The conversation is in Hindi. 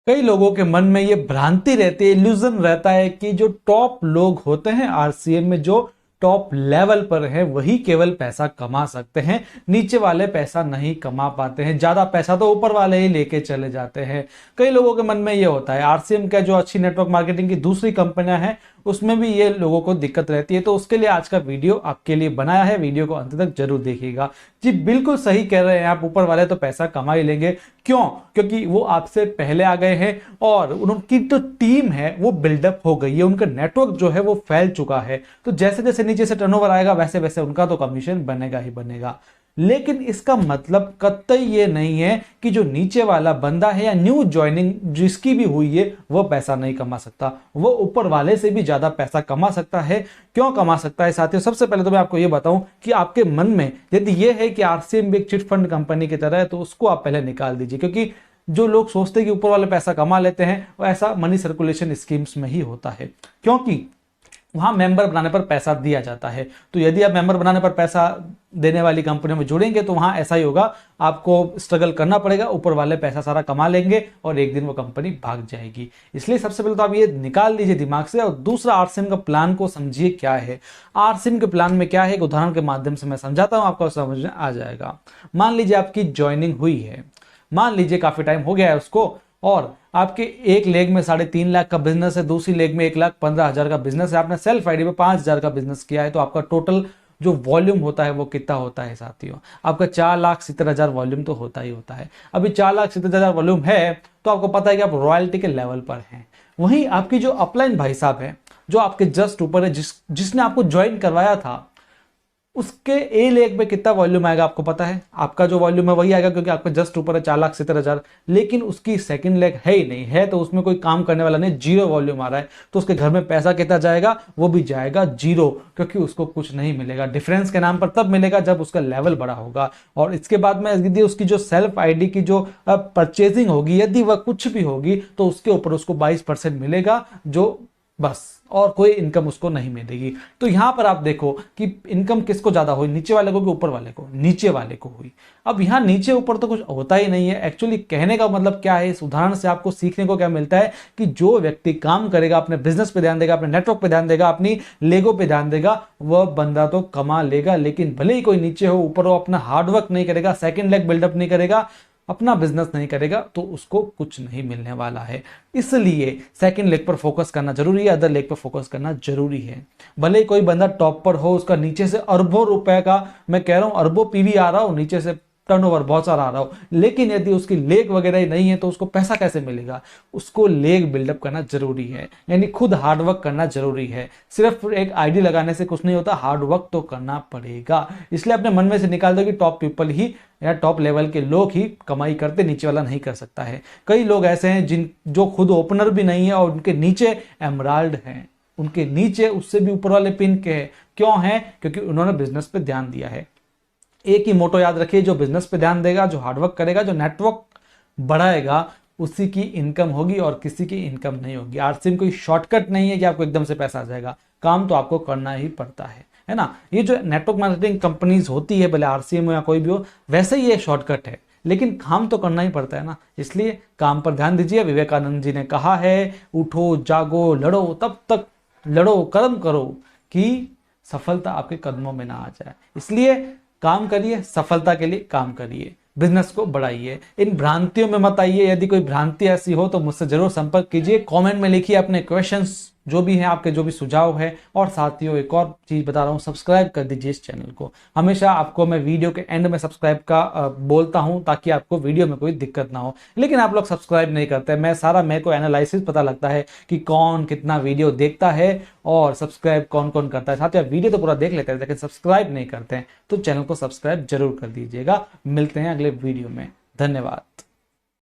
कई लोगों के मन में ये भ्रांति रहती है, इल्यूजन रहता है कि जो टॉप लोग होते हैं आरसीएम में, जो टॉप लेवल पर है, वही केवल पैसा कमा सकते हैं, नीचे वाले पैसा नहीं कमा पाते हैं, ज्यादा पैसा तो ऊपर वाले ही लेके चले जाते हैं। कई लोगों के मन में ये होता है। आरसीएम का जो अच्छी नेटवर्क मार्केटिंग की दूसरी कंपनियां हैं उसमें भी ये लोगों को दिक्कत रहती है। तो उसके लिए आज का वीडियो आपके लिए बनाया है, वीडियो को अंत तक जरूर देखिएगा। जी बिल्कुल सही कह रहे हैं आप, ऊपर वाले तो पैसा कमा ही लेंगे। क्यों? क्योंकि वो आपसे पहले आ गए हैं और उनकी जो टीम है वो बिल्डअप हो गई है, उनका नेटवर्क जो है वो फैल चुका है। तो जैसे जैसे नीचे से टर्नओवर आएगा वैसे वैसे उनका तो कमीशन बनेगा ही बनेगा। लेकिन इसका मतलब कतई ये नहीं है कि जो नीचे वाला बंदा है या न्यू ज्वाइनिंग जिसकी भी हुई है वो पैसा नहीं कमा सकता। वो ऊपर वाले से भी ज्यादा पैसा कमा सकता है। क्यों कमा सकता है साथियों? सबसे पहले तो मैं आपको ये बताऊं कि आपके मन में यदि ये है कि आरसीएम भी एक चिट फंड कंपनी की तरह है तो उसको आप पहले निकाल दीजिए। क्योंकि जो लोग सोचते हैं कि ऊपर वाले पैसा कमा लेते हैं वो ऐसा मनी सर्कुलेशन स्कीम्स में ही होता है, क्योंकि वहां मेंबर बनाने पर पैसा दिया जाता है। तो यदि आप मेंबर बनाने पर पैसा देने वाली कंपनियों में जुड़ेंगे तो वहां ऐसा ही होगा, आपको स्ट्रगल करना पड़ेगा, ऊपर वाले पैसा सारा कमा लेंगे और एक दिन वो कंपनी भाग जाएगी। इसलिए सबसे पहले तो आप ये निकाल दीजिए दिमाग से। और दूसरा, आरसीएम का प्लान को समझिए क्या है। आरसीएम के प्लान में क्या है, एक उदाहरण के माध्यम से मैं समझाता हूं, आपको समझ में आ जाएगा। मान लीजिए आपकी ज्वाइनिंग हुई है, मान लीजिए काफी टाइम हो गया है उसको, और आपके एक लेग में 3.5 लाख का बिजनेस है, दूसरी लेग में 1,15,000 का बिजनेस है, आपने सेल्फ आईडी पे 5,000 का बिजनेस किया है। तो आपका टोटल जो वॉल्यूम होता है वो कितना होता है साथियों? आपका 4,70,000 वॉल्यूम तो होता ही होता है। अभी 4,70,000 वॉल्यूम है तो आपको पता है कि आप रॉयल्टी के लेवल पर हैं। वहीं आपकी जो अपलाइन भाई साहब है, जो आपके जस्ट ऊपर है, जिसने आपको ज्वाइन करवाया था, उसके ए लेग में कितना वॉल्यूम आएगा आपको पता है? आपका जो वॉल्यूम है वही आएगा, क्योंकि आपका जस्ट ऊपर है 4,70,000। लेकिन उसकी सेकंड लेग है ही नहीं है, तो उसमें कोई काम करने वाला नहीं, जीरो वॉल्यूम आ रहा है। तो उसके घर में पैसा कितना जाएगा? वो भी जाएगा जीरो, क्योंकि उसको कुछ नहीं मिलेगा। डिफरेंस के नाम पर तब मिलेगा जब उसका लेवल बड़ा होगा। और इसके बाद में यदि उसकी जो सेल्फ आईडी की जो परचेजिंग होगी, यदि वह कुछ भी होगी, तो उसके ऊपर उसको 22% मिलेगा, जो बस, और कोई इनकम उसको नहीं मिलेगी। तो यहां पर आप देखो कि इनकम किसको ज्यादा हुई, नीचे वाले को कि ऊपर वाले को? नीचे वाले को हुई। अब यहां नीचे ऊपर तो कुछ होता ही नहीं है। एक्चुअली कहने का मतलब क्या है, इस उदाहरण से आपको सीखने को क्या मिलता है कि जो व्यक्ति काम करेगा, अपने बिजनेस पे ध्यान देगा, अपने नेटवर्क पे ध्यान देगा, अपनी लेगो पे ध्यान देगा, वह बंदा तो कमा लेगा। लेकिन भले ही कोई नीचे हो ऊपर हो, अपना हार्डवर्क नहीं करेगा, सेकेंड लेग बिल्डअप नहीं करेगा, अपना बिजनेस नहीं करेगा, तो उसको कुछ नहीं मिलने वाला है। इसलिए सेकंड लेग पर फोकस करना जरूरी है, अदर लेग पर फोकस करना जरूरी है। भले कोई बंदा टॉप पर हो, उसका नीचे से अरबों रुपए का, मैं कह रहा हूं अरबों पीवी आ रहा हो, नीचे से टर्नओवर बहुत सारा आ रहा हो, लेकिन यदि उसकी लेग वगैरह ही नहीं है तो उसको पैसा कैसे मिलेगा? उसको लेग बिल्डअप करना जरूरी है, यानी खुद हार्डवर्क करना जरूरी है। सिर्फ एक आईडी लगाने से कुछ नहीं होता, हार्डवर्क तो करना पड़ेगा। इसलिए अपने मन में से निकाल दो कि टॉप पीपल ही या टॉप लेवल के लोग ही कमाई करते, नीचे वाला नहीं कर सकता है। कई लोग ऐसे हैं जो खुद ओपनर भी नहीं है और उनके नीचे एमराल्ड हैं, उनके नीचे उससे भी ऊपर वाले पिन के हैं। क्यों है? क्योंकि उन्होंने बिजनेस पे ध्यान दिया है। एक ही मोटो याद रखिए, जो बिजनेस पे ध्यान देगा, जो हार्डवर्क करेगा, जो नेटवर्क बढ़ाएगा, उसी की इनकम होगी और किसी की इनकम नहीं होगी। आरसीएम कोई शॉर्टकट नहीं है कि आपको एकदम से पैसा आ जाएगा, काम तो आपको करना ही पड़ता है ना। ये जो नेटवर्क मार्केटिंग कंपनीज होती है, भले आरसीएम हो या कोई भी हो, वैसे ही ये शॉर्टकट है, लेकिन काम तो करना ही पड़ता है ना। इसलिए काम पर ध्यान दीजिए। विवेकानंद जी ने कहा है, उठो जागो लड़ो, तब तक लड़ो, कर्म करो कि सफलता आपके कदमों में ना आ जाए। इसलिए काम करिए, सफलता के लिए काम करिए, बिजनेस को बढ़ाइए, इन भ्रांतियों में मत आइए। यदि कोई भ्रांति ऐसी हो तो मुझसे जरूर संपर्क कीजिए, कमेंट में लिखिए अपने क्वेश्चंस जो भी हैं, आपके जो भी सुझाव है। और साथियों एक और चीज बता रहा हूं, सब्सक्राइब कर दीजिए इस चैनल को। हमेशा आपको मैं वीडियो के एंड में सब्सक्राइब का बोलता हूं, ताकि आपको वीडियो में कोई दिक्कत ना हो, लेकिन आप लोग सब्सक्राइब नहीं करते। मेरे को एनालिसिस पता लगता है कि कौन कितना वीडियो देखता है और सब्सक्राइब कौन कौन करता है। साथियों वीडियो तो पूरा देख लेते हैं लेकिन सब्सक्राइब नहीं करते हैं, तो चैनल को सब्सक्राइब जरूर कर दीजिएगा। मिलते हैं अगले वीडियो में, धन्यवाद।